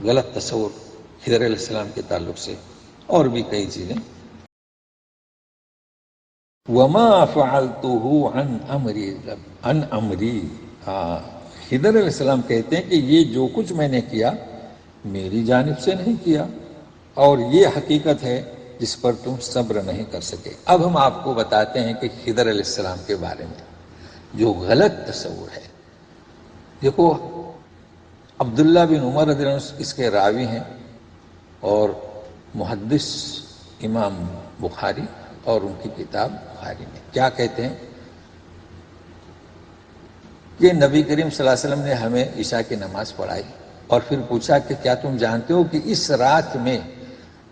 غلط تصور خضر علیہ السلام کے تعلق سے، اور بھی کئی چیزیں. وما فعلته عن امری. خضر علیہ السلام کہتے ہیں کہ یہ جو کچھ میں نے کیا میری جانب سے نہیں کیا، اور یہ حقیقت ہے جس پر تم صبر نہیں کر سکے. اب ہم آپ کو بتاتے ہیں کہ خضر علیہ السلام کے بارے میں جو غلط تصور ہے. دیکھو، عبداللہ بن عمر رضی اللہ عنہ اس کے راوی ہیں، اور محدث امام بخاری اور ان کی کتاب بخاری میں کیا کہتے ہیں کہ نبی کریم صلی اللہ علیہ وسلم نے ہمیں عشاء کی نماز پڑھائی، اور پھر پوچھا کہ کیا تم جانتے ہو کہ اس رات میں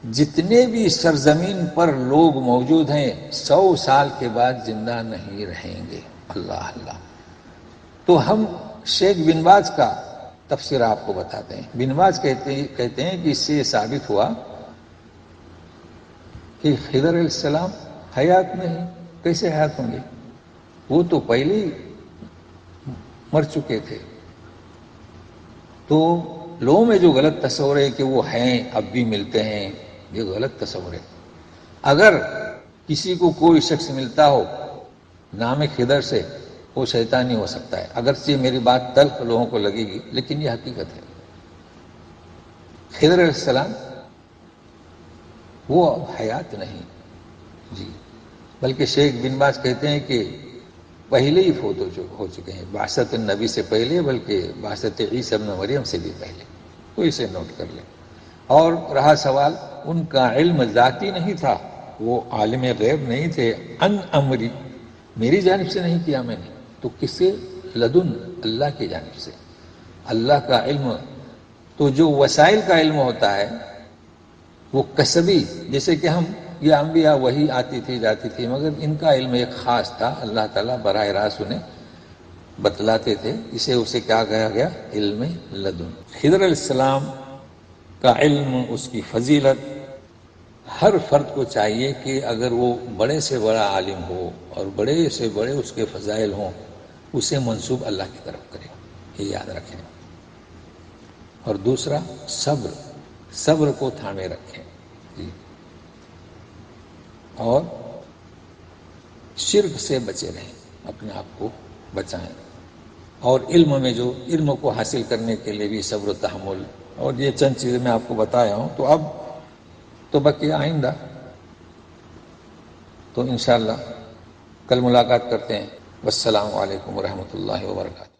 جتنے بھی سرزمین پر لوگ موجود ہیں 100 سال کے بعد زندہ نہیں رہیں گے. اللہ اللہ. تو ہم شیخ بن باز کا تفسیر آپ کو بتاتے ہیں. بن باز کہتے ہیں کہ اس سے یہ ثابت ہوا کہ خضر علیہ السلام حیات نہیں. کیسے حیات ہوں گے؟ وہ تو پہلے ہی مر چکے تھے. تو لوگوں میں جو غلط تصور ہے کہ وہ ہیں اب بھی ملتے ہیں، یہ غلط تصور ہے. اگر کسی کو کوئی شخص ملتا ہو نام خضر سے، وہ شیطانی ہو سکتا ہے. اگرچہ میری بات تلخ لوگوں کو لگے گی، لیکن یہ حقیقت ہے. خضر علیہ السلام وہ اب حیات نہیں جی، بلکہ شیخ بن باز کہتے ہیں کہ پہلے ہی فوت ہو چکے ہیں، بعثت النبی سے پہلے، بلکہ بعثت عیسی ابن مریم سے بھی پہلے. تو اسے نوٹ کر لیں. اور رہا سوال، ان کا علم ذاتی نہیں تھا، وہ عالم غیب نہیں تھے. ان امری، میری جانب سے نہیں کیا میں نے، تو کس سے؟ لدن، اللہ کی جانب سے. اللہ کا علم. تو جو وسائل کا علم ہوتا ہے وہ کسبی، جیسے کہ ہم یہ انبیاء وہی آتی تھی جاتی تھی، مگر ان کا علم ایک خاص تھا. اللہ تعالیٰ براہ راست انہیں بتلاتے تھے. اسے کیا کہا گیا؟ علم لدن. خضر علیہ السلام کا علم، اس کی فضیلت، ہر فرد کو چاہیے کہ اگر وہ بڑے سے بڑا عالم ہو اور بڑے سے بڑے اس کے فضائل ہوں، اسے منسوب اللہ کی طرف کرے. یہ یاد رکھیں. اور دوسرا صبر کو تھامے رکھیں جی، اور شرک سے بچے رہیں، اپنے آپ کو بچائیں. اور علم کو حاصل کرنے کے لیے بھی صبر و تحمل. اور یہ چند چیزیں میں آپ کو بتایا ہوں. تو اب تو بقیہ آئندہ تو انشاءاللہ کل ملاقات کرتے ہیں. والسلام علیکم ورحمۃ اللہ وبرکاتہ.